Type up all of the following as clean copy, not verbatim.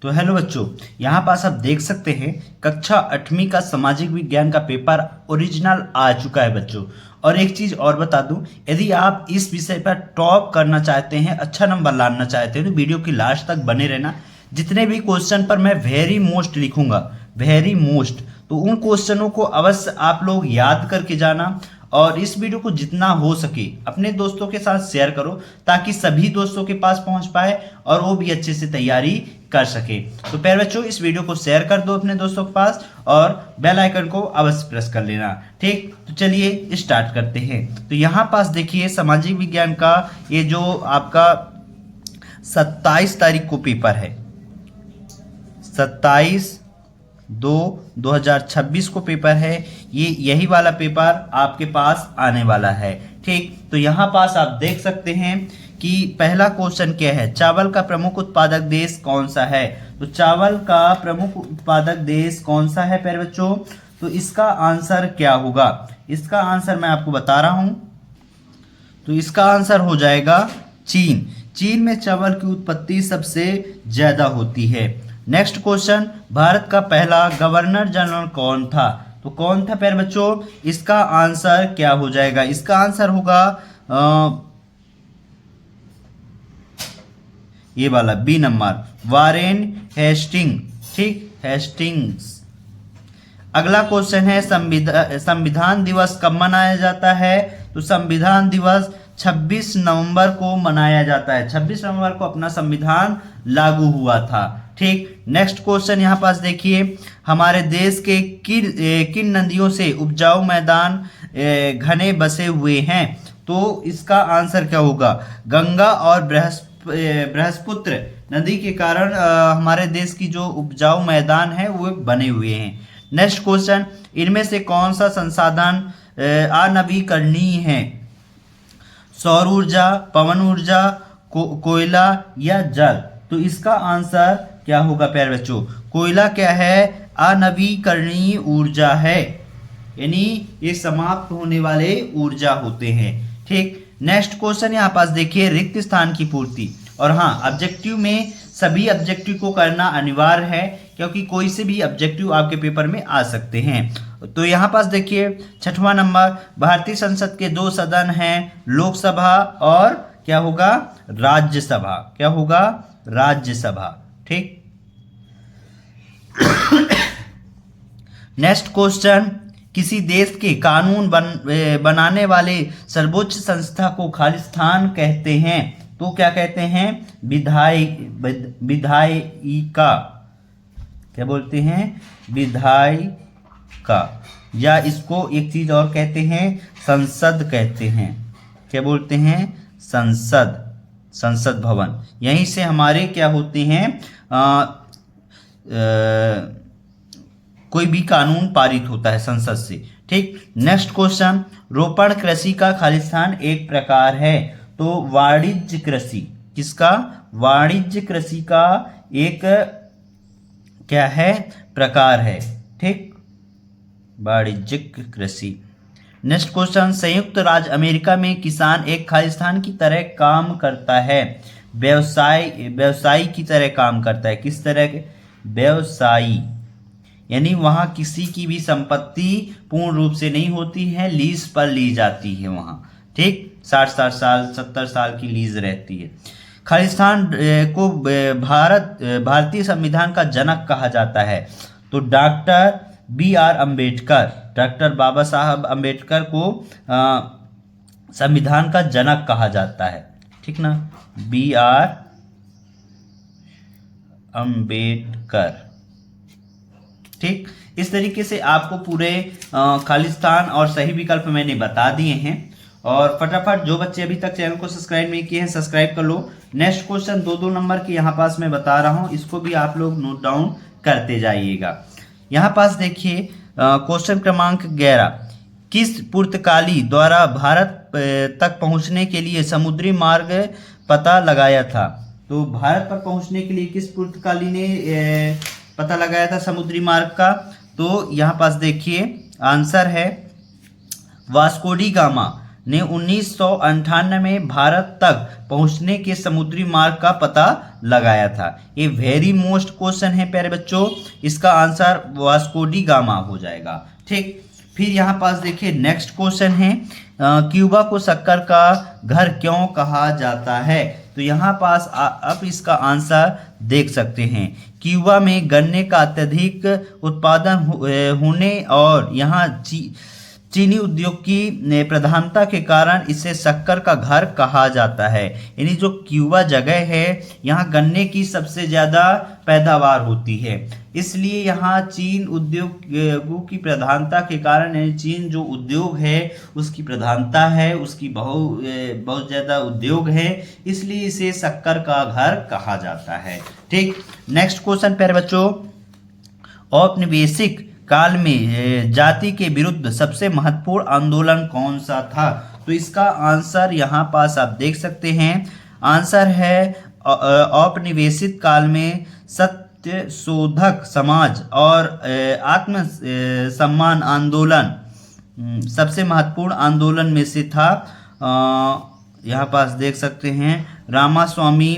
तो हेलो बच्चों, यहाँ पास आप देख सकते हैं कक्षा 8वीं का सामाजिक विज्ञान का पेपर ओरिजिनल आ चुका है बच्चों। और एक चीज़ और बता दूं, यदि आप इस विषय पर टॉप करना चाहते हैं, अच्छा नंबर लाना चाहते हैं, तो वीडियो की लास्ट तक बने रहना। जितने भी क्वेश्चन पर मैं वेरी मोस्ट लिखूंगा, वेरी मोस्ट, तो उन क्वेश्चनों को अवश्य आप लोग याद करके जाना और इस वीडियो को जितना हो सके अपने दोस्तों के साथ शेयर करो ताकि सभी दोस्तों के पास पहुंच पाए और वो भी अच्छे से तैयारी कर सके। तो प्यारे बच्चों, इस वीडियो को शेयर कर दो अपने दोस्तों के पास और बेल आइकन को अवश्य प्रेस कर लेना। ठीक, तो चलिए स्टार्ट करते हैं। तो यहाँ पास देखिए सामाजिक विज्ञान का ये जो आपका 27 तारीख को पेपर है, 27/2/2026 को पेपर है। यही वाला पेपर आपके पास आने वाला है। ठीक, तो यहाँ पास आप देख सकते हैं कि पहला क्वेश्चन क्या है, चावल का प्रमुख उत्पादक देश कौन सा है। तो चावल का प्रमुख उत्पादक देश कौन सा है प्यारे बच्चों, तो इसका आंसर क्या होगा। इसका आंसर मैं आपको बता रहा हूं, तो इसका आंसर हो जाएगा चीन। चीन में चावल की उत्पत्ति सबसे ज्यादा होती है। नेक्स्ट क्वेश्चन, भारत का पहला गवर्नर जनरल कौन था। तो कौन था प्यारे बच्चों, इसका आंसर क्या हो जाएगा। इसका आंसर होगा ये वाला बी नंबर, वारेन हेस्टिंग। ठीक, हेस्टिंग्स। अगला क्वेश्चन है संविधान दिवस कब मनाया जाता है। तो संविधान दिवस 26 नवंबर को मनाया जाता है। 26 नवंबर को अपना संविधान लागू हुआ था। ठीक, नेक्स्ट क्वेश्चन यहाँ पास देखिए, हमारे देश के किन नदियों से उपजाऊ मैदान घने बसे हुए हैं। तो इसका आंसर क्या होगा, गंगा और बृहस्पुत्र नदी के कारण हमारे देश की जो उपजाऊ मैदान है वो बने हुए हैं। नेक्स्ट क्वेश्चन, इनमें से कौन सा संसाधन अनवीकरणीय है। सौर ऊर्जा, पवन ऊर्जा, कोयला या जल। तो इसका आंसर क्या होगा प्यारे बच्चों, कोयला क्या है, अनवीकरणीय ऊर्जा है, यानी ये समाप्त होने वाले ऊर्जा होते हैं। ठीक, नेक्स्ट क्वेश्चन यहाँ पास देखिए, रिक्त स्थान की पूर्ति। और हाँ, ऑब्जेक्टिव में सभी ऑब्जेक्टिव को करना अनिवार्य है क्योंकि कोई से भी ऑब्जेक्टिव आपके पेपर में आ सकते हैं। तो यहाँ पास देखिए 6वां नंबर, भारतीय संसद के 2 सदन हैं, लोकसभा और क्या होगा, राज्यसभा। क्या होगा, राज्यसभा। ठीक, नेक्स्ट क्वेश्चन, किसी देश के कानून बनाने वाले सर्वोच्च संस्था को खालिस्तान कहते हैं। तो क्या कहते हैं, विधायिका। क्या बोलते हैं, विधायिका, या इसको एक चीज और कहते हैं, संसद कहते हैं। क्या बोलते हैं, संसद, संसद भवन। यहीं से हमारे क्या होते हैं, कोई भी कानून पारित होता है संसद से। ठीक, नेक्स्ट क्वेश्चन, रोपण कृषि का खालिस्तान एक प्रकार है। तो वाणिज्य कृषि, किसका, वाणिज्य कृषि का एक क्या है, प्रकार है। ठीक, वाणिज्यिक कृषि। नेक्स्ट क्वेश्चन, संयुक्त राज्य अमेरिका में किसान एक खालिस्तान की तरह काम करता है, व्यवसायी की तरह काम करता है। किस तरह के, व्यवसायी, यानी वहां किसी की भी संपत्ति पूर्ण रूप से नहीं होती है, लीज पर ली जाती है वहां। ठीक, 60-60 साल 70 साल की लीज रहती है। खालिस्तान को भारतीय संविधान का जनक कहा जाता है। तो डॉक्टर BR अम्बेडकर, डॉक्टर बाबा साहब अम्बेडकर को संविधान का जनक कहा जाता है। ठीक ना, BR अम्बेडकर। ठीक, इस तरीके से आपको पूरे खालिस्तान और सही विकल्प मैंने बता दिए हैं। और फटाफट जो बच्चे अभी तक चैनल को सब्सक्राइब नहीं किए हैं, सब्सक्राइब कर लो। नेक्स्ट क्वेश्चन 2-2 नंबर के यहाँ पास मैं बता रहा हूँ, इसको भी आप लोग नोट डाउन करते जाइएगा। यहाँ पास देखिए क्वेश्चन क्रमांक 11, किस पुर्तगाली द्वारा भारत तक पहुँचने के लिए समुद्री मार्ग पता लगाया था। तो भारत पर पहुँचने के लिए किस पुर्तगाली ने पता लगाया था समुद्री मार्ग का। तो यहाँ पास देखिए आंसर है वास्को डी गामा। ने 1998 में भारत तक पहुंचने के समुद्री मार्ग का पता लगाया था। ये वेरी मोस्ट क्वेश्चन है प्यारे बच्चों, इसका आंसर वास्को डी गामा हो जाएगा। ठीक, फिर यहाँ पास देखिए नेक्स्ट क्वेश्चन है, क्यूबा को शक्कर का घर क्यों कहा जाता है? तो यहाँ पास आप इसका आंसर देख सकते हैं। क्यूबा में गन्ने का अत्यधिक उत्पादन होने और यहाँ चीनी उद्योग की प्रधानता के कारण इसे शक्कर का घर कहा जाता है। यानी जो क्यूबा जगह है यहाँ गन्ने की सबसे ज़्यादा पैदावार होती है, इसलिए यहाँ चीन उद्योगों की प्रधानता के कारण, यानी चीन जो उद्योग है उसकी प्रधानता है, उसकी बहुत ज़्यादा उद्योग है, इसलिए इसे शक्कर का घर कहा जाता है। ठीक, नेक्स्ट क्वेश्चन प्यारे बच्चों, औपनिवेशिक काल में जाति के विरुद्ध सबसे महत्वपूर्ण आंदोलन कौन सा था? तो इसका आंसर यहाँ पास आप देख सकते हैं। आंसर है औपनिवेशिक काल में सत्य शोधक समाज और आत्म सम्मान आंदोलन सबसे महत्वपूर्ण आंदोलन में से था। यहाँ पास देख सकते हैं रामास्वामी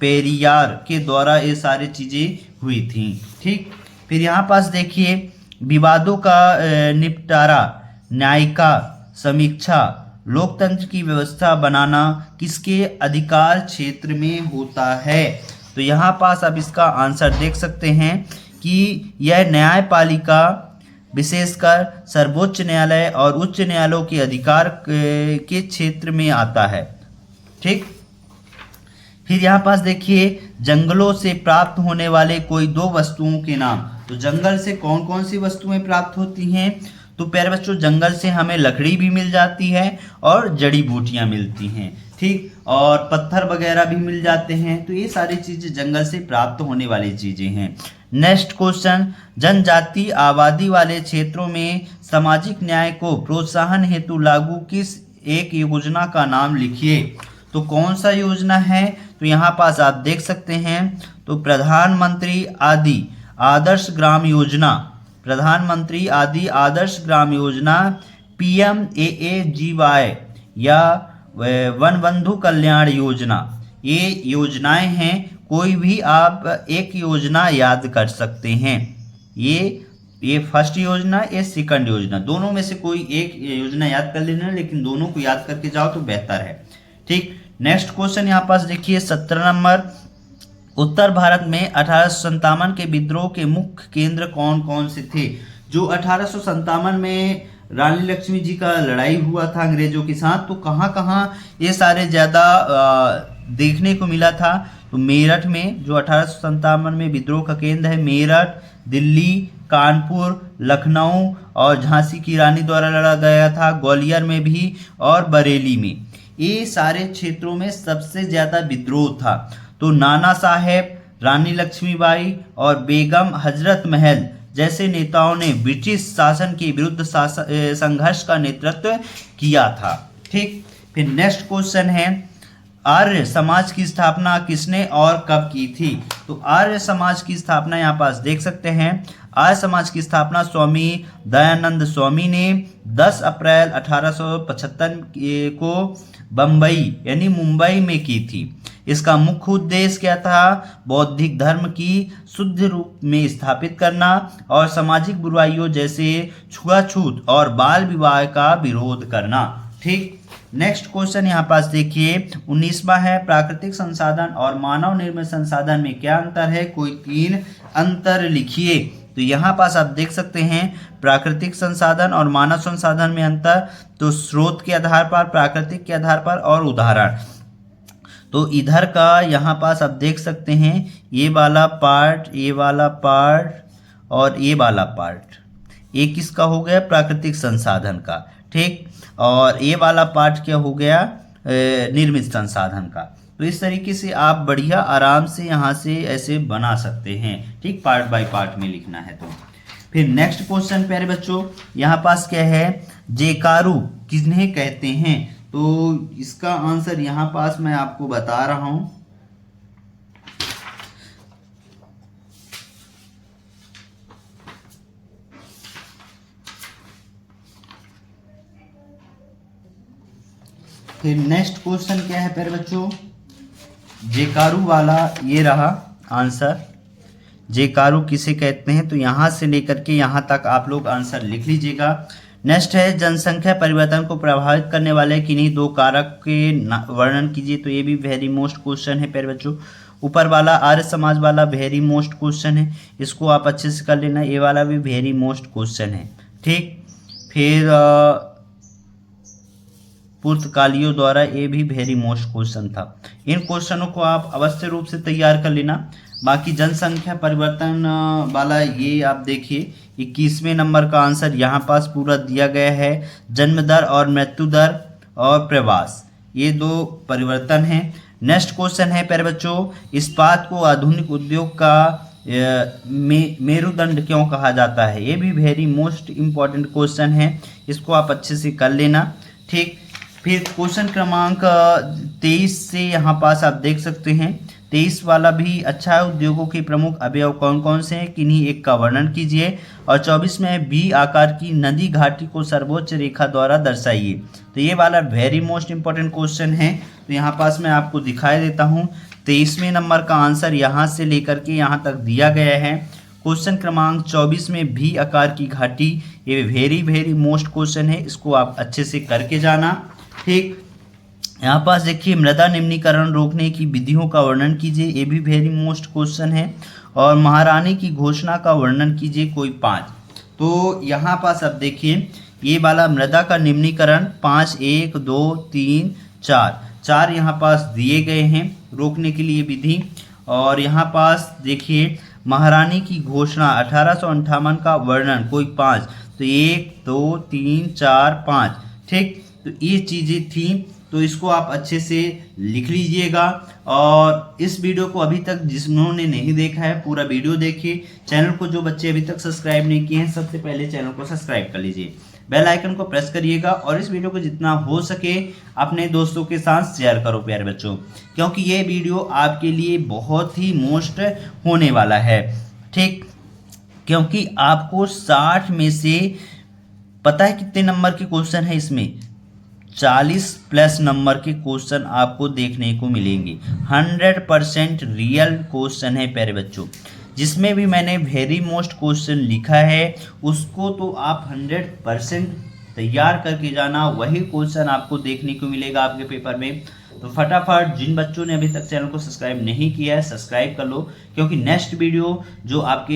पेरियार के द्वारा ये सारी चीज़ें हुई थी। ठीक, फिर यहाँ पास देखिए विवादों का निपटारा, न्यायिका समीक्षा, लोकतंत्र की व्यवस्था बनाना किसके अधिकार क्षेत्र में होता है? तो यहाँ पास आप इसका आंसर देख सकते हैं कि यह न्यायपालिका विशेषकर सर्वोच्च न्यायालय और उच्च न्यायालयों के अधिकार के क्षेत्र में आता है। ठीक, फिर यहाँ पास देखिए जंगलों से प्राप्त होने वाले कोई दो वस्तुओं के नाम। तो जंगल से कौन कौन सी वस्तुएं प्राप्त होती हैं? तो प्यारे बच्चों जंगल से हमें लकड़ी भी मिल जाती है और जड़ी बूटियां मिलती हैं। ठीक, और पत्थर वगैरह भी मिल जाते हैं। तो ये सारी चीजें जंगल से प्राप्त होने वाली चीजें हैं। नेक्स्ट क्वेश्चन, जनजाति आबादी वाले क्षेत्रों में सामाजिक न्याय को प्रोत्साहन हेतु लागू किस एक योजना का नाम लिखिए? तो कौन सा योजना है? तो यहाँ पास आप देख सकते हैं, तो प्रधानमंत्री आदि आदर्श ग्राम योजना, प्रधानमंत्री आदि आदर्श ग्राम योजना, PMAAGY या वन बंधु कल्याण योजना, ये योजनाएं हैं। कोई भी आप एक योजना याद कर सकते हैं। ये फर्स्ट योजना, ये सेकंड योजना, दोनों में से कोई एक योजना याद कर लेना, लेकिन दोनों को याद करके जाओ तो बेहतर है। ठीक, नेक्स्ट क्वेश्चन यहाँ पास देखिए 17 नंबर, उत्तर भारत में 1857 के विद्रोह के मुख्य केंद्र कौन कौन से थे? जो 1857 में रानी लक्ष्मी जी का लड़ाई हुआ था अंग्रेजों के साथ, तो कहाँ कहाँ ये सारे ज़्यादा देखने को मिला था? तो मेरठ में, जो 1857 में विद्रोह का केंद्र है, मेरठ, दिल्ली, कानपुर, लखनऊ और झांसी की रानी द्वारा लड़ा गया था, ग्वालियर में भी और बरेली में। ये सारे क्षेत्रों में सबसे ज़्यादा विद्रोह था। तो नाना साहेब, रानी लक्ष्मीबाई और बेगम हजरत महल जैसे नेताओं ने ब्रिटिश शासन के विरुद्ध संघर्ष का नेतृत्व किया था। ठीक, फिर नेक्स्ट क्वेश्चन है, आर्य समाज की स्थापना किसने और कब की थी? तो आर्य समाज की स्थापना यहाँ पास देख सकते हैं। आर्य समाज की स्थापना स्वामी दयानंद स्वामी ने 10 अप्रैल 1875 को बम्बई यानी मुंबई में की थी। इसका मुख्य उद्देश्य क्या था? बौद्धिक धर्म की शुद्ध रूप में स्थापित करना और सामाजिक बुराइयों जैसे छुआछूत और बाल विवाह का विरोध करना। ठीक, नेक्स्ट क्वेश्चन यहाँ पास देखिए 19वां है, प्राकृतिक संसाधन और मानव निर्मित संसाधन में क्या अंतर है? कोई 3 अंतर लिखिए। तो यहाँ पास आप देख सकते हैं प्राकृतिक संसाधन और मानव संसाधन में अंतर, तो स्रोत के आधार पर, प्राकृतिक के आधार पर और उदाहरण। तो इधर का यहाँ पास आप देख सकते हैं ये वाला पार्ट, ये वाला पार्ट और ये वाला पार्ट, ये किसका हो गया? प्राकृतिक संसाधन का। ठीक, और ये वाला पार्ट क्या हो गया? निर्मित संसाधन का। तो इस तरीके से आप बढ़िया आराम से यहाँ से ऐसे बना सकते हैं। ठीक, पार्ट बाय पार्ट में लिखना है। तो फिर नेक्स्ट क्वेश्चन प्यारे बच्चों यहाँ पास क्या है, जेकारू किन्हें कहते हैं? तो इसका आंसर यहाँ पास मैं आपको बता रहा हूँ। फिर नेक्स्ट क्वेश्चन क्या है प्यारे बच्चों, जेकारू वाला ये रहा आंसर। जेकारू किसे कहते हैं, तो यहाँ से लेकर के यहाँ तक आप लोग आंसर लिख लीजिएगा। नेक्स्ट है जनसंख्या परिवर्तन को प्रभावित करने वाले किन्हीं दो कारक के वर्णन कीजिए, तो ये भी वेरी मोस्ट क्वेश्चन है प्यारे बच्चों। ऊपर वाला आर्य समाज वाला वेरी मोस्ट क्वेश्चन है, इसको आप अच्छे से कर लेना। ये वाला भी वेरी मोस्ट क्वेश्चन है, ठीक। फिर पुर्तगालियों द्वारा, ये भी वेरी मोस्ट क्वेश्चन था। इन क्वेश्चनों को आप अवश्य रूप से तैयार कर लेना। बाकी जनसंख्या परिवर्तन वाला ये आप देखिए 21वें नंबर का आंसर यहाँ पास पूरा दिया गया है। जन्म दर और मृत्यु दर और प्रवास, ये दो परिवर्तन हैं। नेक्स्ट क्वेश्चन है प्यारे बच्चों, इस्पात को आधुनिक उद्योग का मेरुदंड क्यों कहा जाता है, ये भी वेरी मोस्ट इम्पॉर्टेंट क्वेश्चन है, इसको आप अच्छे से कर लेना, ठीक। फिर क्वेश्चन क्रमांक 23 से यहाँ पास आप देख सकते हैं, 23 वाला भी अच्छा है। उद्योगों के प्रमुख अवयव कौन कौन से हैं, किन्हीं एक का वर्णन कीजिए। और 24 में बी आकार की नदी घाटी को सर्वोच्च रेखा द्वारा दर्शाइए, तो ये वाला वेरी मोस्ट इंपॉर्टेंट क्वेश्चन है। तो यहाँ पास मैं आपको दिखाई देता हूँ, 23वें नंबर का आंसर यहाँ से लेकर के यहाँ तक दिया गया है। क्वेश्चन क्रमांक 24 में भी आकार की घाटी, ये वेरी मोस्ट क्वेश्चन है, इसको आप अच्छे से करके जाना, ठीक। यहाँ पास देखिए, मृदा निम्नीकरण रोकने की विधियों का वर्णन कीजिए, ये भी वेरी मोस्ट क्वेश्चन है। और महारानी की घोषणा का वर्णन कीजिए कोई 5। तो यहाँ पास अब देखिए, ये वाला मृदा का निम्नीकरण 5, 1, 2, 3, 4 यहाँ पास दिए गए हैं रोकने के लिए विधि। और यहाँ पास देखिए, महारानी की घोषणा 1858 का वर्णन कोई 5, तो 1, 2, 3, 4, 5, ठीक। तो ये चीज़ें थी, तो इसको आप अच्छे से लिख लीजिएगा। और इस वीडियो को अभी तक जिन्होंने नहीं देखा है, पूरा वीडियो देखिए। चैनल को जो बच्चे अभी तक सब्सक्राइब नहीं किए हैं, सबसे पहले चैनल को सब्सक्राइब कर लीजिए, बेल आइकन को प्रेस करिएगा। और इस वीडियो को जितना हो सके अपने दोस्तों के साथ शेयर करो प्यारे बच्चों, क्योंकि ये वीडियो आपके लिए बहुत ही मोस्ट होने वाला है, ठीक। क्योंकि आपको 60 में से पता है कितने नंबर के क्वेश्चन है, इसमें 40+ नंबर के क्वेश्चन आपको देखने को मिलेंगे। 100% रियल क्वेश्चन है प्यारे बच्चों। जिसमें भी मैंने वेरी मोस्ट क्वेश्चन लिखा है, उसको तो आप 100% तैयार करके जाना, वही क्वेश्चन आपको देखने को मिलेगा आपके पेपर में। तो फटाफट जिन बच्चों ने अभी तक चैनल को सब्सक्राइब नहीं किया है, सब्सक्राइब कर लो, क्योंकि नेक्स्ट वीडियो जो आपके